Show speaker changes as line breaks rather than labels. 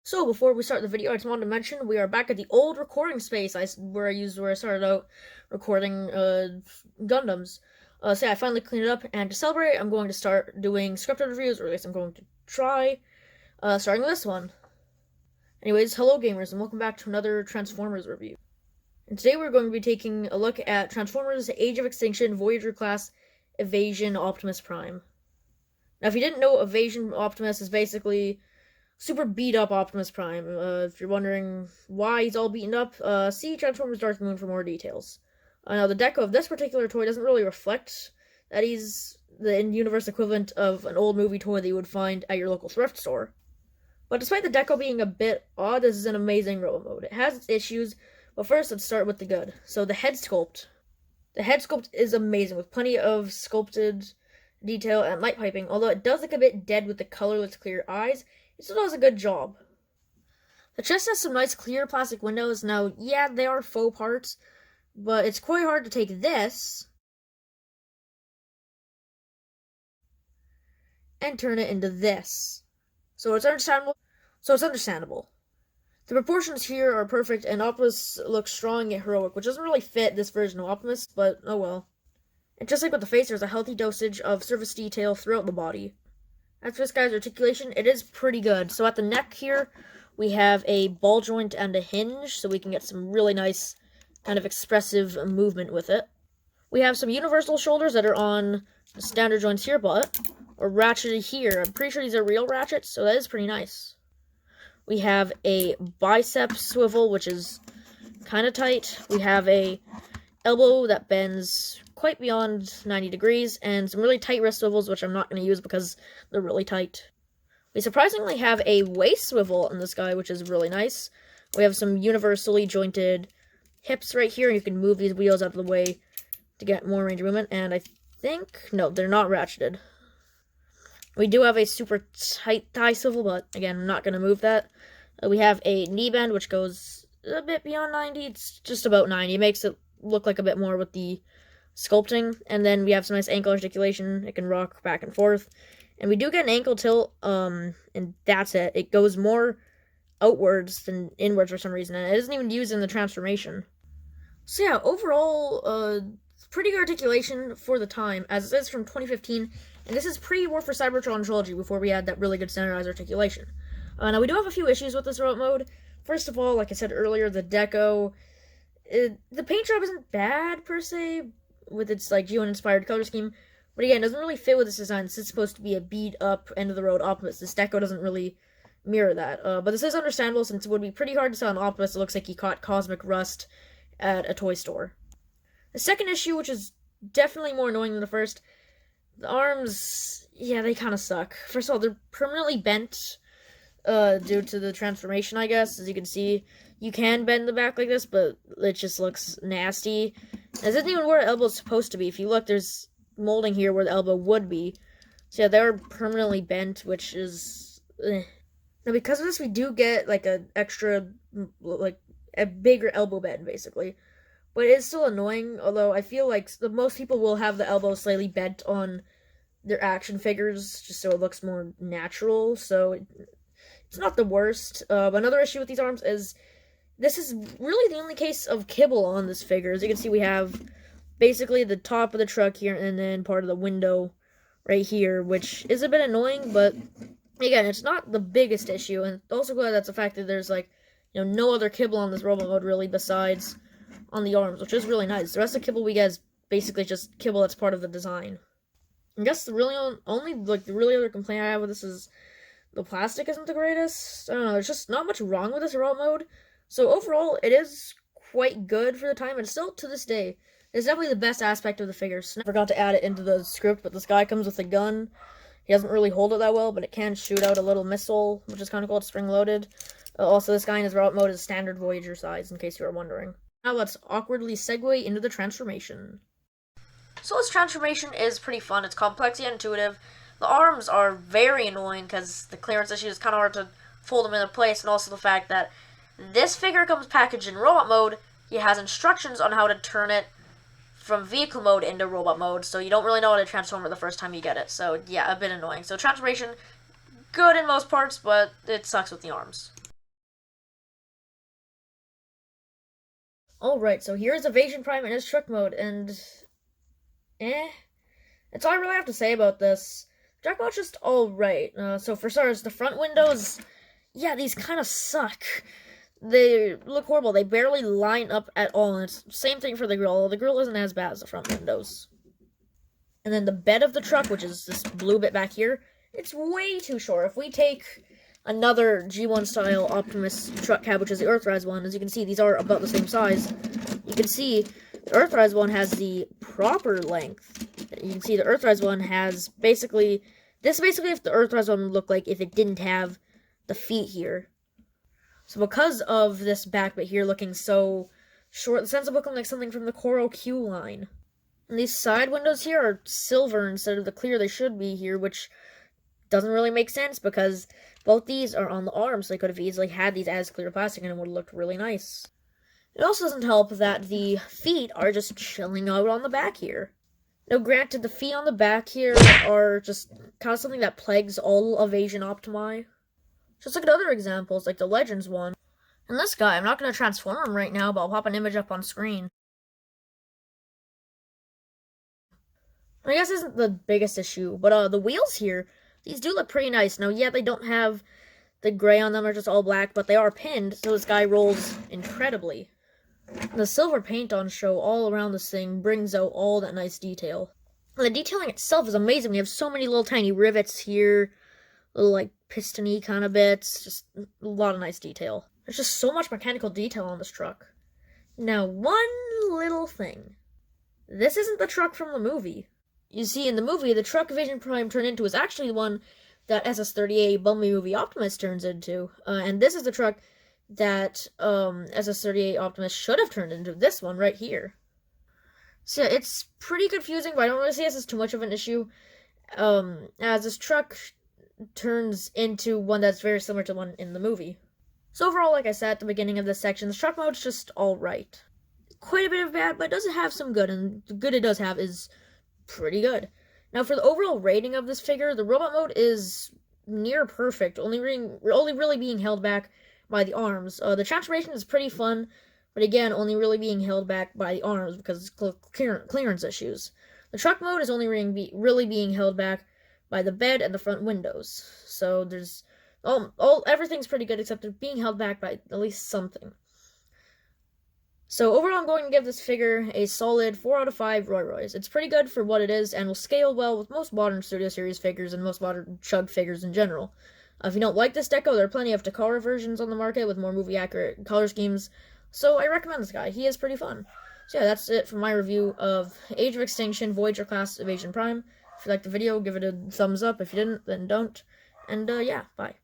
So before we start the video, I just wanted to mention we are back at the old recording space where I started out recording Gundams. So yeah, I finally cleaned it up, and to celebrate, I'm going to start doing scripted reviews, or at least I'm going to try, starting with this one. Anyways, hello gamers, and welcome back to another Transformers review. And today we're going to be taking a look at Transformers Age of Extinction Voyager class Evasion Optimus Prime. Now, if you didn't know, Evasion Optimus is basically super beat up Optimus Prime. If you're wondering why he's all beaten up, see Transformers Dark Moon for more details. Now, the deco of this particular toy doesn't really reflect that he's the in-universe equivalent of an old movie toy that you would find at your local thrift store. But despite the deco being a bit odd, this is an amazing robot mode. It has its issues, but first let's start with the good. So the head sculpt. The head sculpt is amazing, with plenty of sculpted detail and light piping, although it does look a bit dead with the colorless clear eyes. It still does a good job. The chest has some nice clear plastic windows. Now, yeah, they are faux parts, but it's quite hard to take this and turn it into this. So it's understandable. The proportions here are perfect, and Optimus looks strong yet heroic, which doesn't really fit this version of Optimus, but oh well. And just like with the face, there's a healthy dosage of surface detail throughout the body. As for this guy's articulation, it is pretty good. So at the neck here, we have a ball joint and a hinge, so we can get some really nice kind of expressive movement with it. We have some universal shoulders that are on the standard joints here, but are ratcheted here. I'm pretty sure these are real ratchets, so that is pretty nice. We have a bicep swivel, which is kind of tight. We have a elbow that bends quite beyond 90 degrees, and some really tight wrist swivels, which I'm not going to use because they're really tight. We surprisingly have a waist swivel in this guy, which is really nice. We have some universally jointed hips right here, and you can move these wheels out of the way to get more range of movement, and I think, no, they're not ratcheted. We do have a super tight thigh swivel, but again, I'm not going to move that. We have a knee bend, which goes a bit beyond 90. It's just about 90. It makes it look like a bit more with the sculpting. And then we have some nice ankle articulation. It can rock back and forth. And we do get an ankle tilt, and that's it. It goes more outwards than inwards for some reason, and it isn't even used in the transformation. So yeah, overall, pretty good articulation for the time, as it is from 2015, and this is pre-War for Cybertron Trilogy, before we had that really good standardized articulation. Now, we do have a few issues with this robot mode. First of all, like I said earlier, the deco. The paint job isn't bad, per se, with its, like, G1-inspired color scheme, but again, it doesn't really fit with this design. This is supposed to be a beat-up, end-of-the-road Optimus. This deco doesn't really mirror that, but this is understandable, since it would be pretty hard to sell an Optimus that looks like he caught cosmic rust at a toy store. The second issue, which is definitely more annoying than the first, the arms, yeah, they kind of suck. First of all, they're permanently bent, due to the transformation, I guess. As you can see, you can bend the back like this, but it just looks nasty. This isn't even where the elbow is supposed to be. If you look, there's molding here where the elbow would be. So yeah, they're permanently bent, which is... Now, because of this, we do get, like, a extra, like, a bigger elbow bend, basically. But it is still annoying, although I feel like most people will have the elbow slightly bent on their action figures, just so it looks more natural, so it's not the worst. But another issue with these arms is this is really the only case of kibble on this figure. As you can see, we have basically the top of the truck here, and then part of the window right here, which is a bit annoying, but again, it's not the biggest issue, and also glad that's the fact that there's, like, you know, no other kibble on this robot mode, really, besides on the arms, which is really nice. The rest of the kibble we get is basically just kibble that's part of the design. I guess the really only, like, the really other complaint I have with this is the plastic isn't the greatest. I don't know, there's just not much wrong with this robot mode. So overall, it is quite good for the time, and still, to this day, it's definitely the best aspect of the figure. I forgot to add it into the script, but this guy comes with a gun. He doesn't really hold it that well, but it can shoot out a little missile, which is kind of cool. It's spring-loaded. Also, this guy in his robot mode is standard Voyager size, in case you were wondering. Now let's awkwardly segue into the transformation. So this transformation is pretty fun. It's complex yet intuitive. The arms are very annoying because the clearance issue is kind of hard to fold them into place, and also the fact that this figure comes packaged in robot mode. It has instructions on how to turn it from vehicle mode into robot mode, so you don't really know how to transform it the first time you get it. So yeah, a bit annoying. So transformation, good in most parts, but it sucks with the arms. Alright, so here's Evasion Prime in his truck mode, and that's all I really have to say about this. Truck mode's just alright. So for starters, the front windows, yeah, these kind of suck. They look horrible. They barely line up at all, and it's the same thing for the grill. The grill isn't as bad as the front windows. And then the bed of the truck, which is this blue bit back here, it's way too short. If we take another G1 style Optimus truck cab, which is the Earthrise one, as you can see, these are about the same size. You can see the Earthrise one has the proper length. You can see the Earthrise one has basically, this is basically if the Earthrise one would look like if it didn't have the feet here. So because of this back bit here looking so short, it ends up looking like something from the Coro Q line. And these side windows here are silver instead of the clear they should be here, which doesn't really make sense because both these are on the arms, so they could have easily had these as clear plastic and it would have looked really nice. It also doesn't help that the feet are just chilling out on the back here. Now, granted, the feet on the back here are just kind of something that plagues all Evasion Optimi. Just look at other examples, like the Legends one. And this guy, I'm not going to transform him right now, but I'll pop an image up on screen. I guess this isn't the biggest issue, but the wheels here, these do look pretty nice. Now, yeah, they don't have the gray on them, they're just all black, but they are pinned, so this guy rolls incredibly. The silver paint on show all around this thing brings out all that nice detail. And the detailing itself is amazing. We have so many little tiny rivets here, little like piston-y kind of bits, just a lot of nice detail. There's just so much mechanical detail on this truck. Now, one little thing. This isn't the truck from the movie. You see, in the movie, the truck Evasion Prime turned into is actually the one that SS-38 Bumblebee movie Optimus turns into. And this is the truck that SS-38 Optimus should have turned into, this one right here. So yeah, it's pretty confusing, but I don't really see this as too much of an issue, as this truck turns into one that's very similar to the one in the movie. So overall, like I said at the beginning of this section, the truck mode's just alright. Quite a bit of bad, but it does have some good, and the good it does have is pretty good. Now, for the overall rating of this figure, the robot mode is near perfect, only really being held back by the arms. The transformation is pretty fun, but again, only really being held back by the arms because it's clearance issues. The truck mode is only really being held back by the bed and the front windows. So there's everything's pretty good except they're being held back by at least something. So overall, I'm going to give this figure a solid 4 out of 5 Roy Roys. It's pretty good for what it is and will scale well with most modern Studio Series figures and most modern Chug figures in general. If you don't like this deco, there are plenty of Takara versions on the market with more movie-accurate color schemes, so I recommend this guy. He is pretty fun. So yeah, that's it for my review of Age of Extinction Voyager Class Evasion Prime. If you liked the video, give it a thumbs up. If you didn't, then don't. And yeah, bye.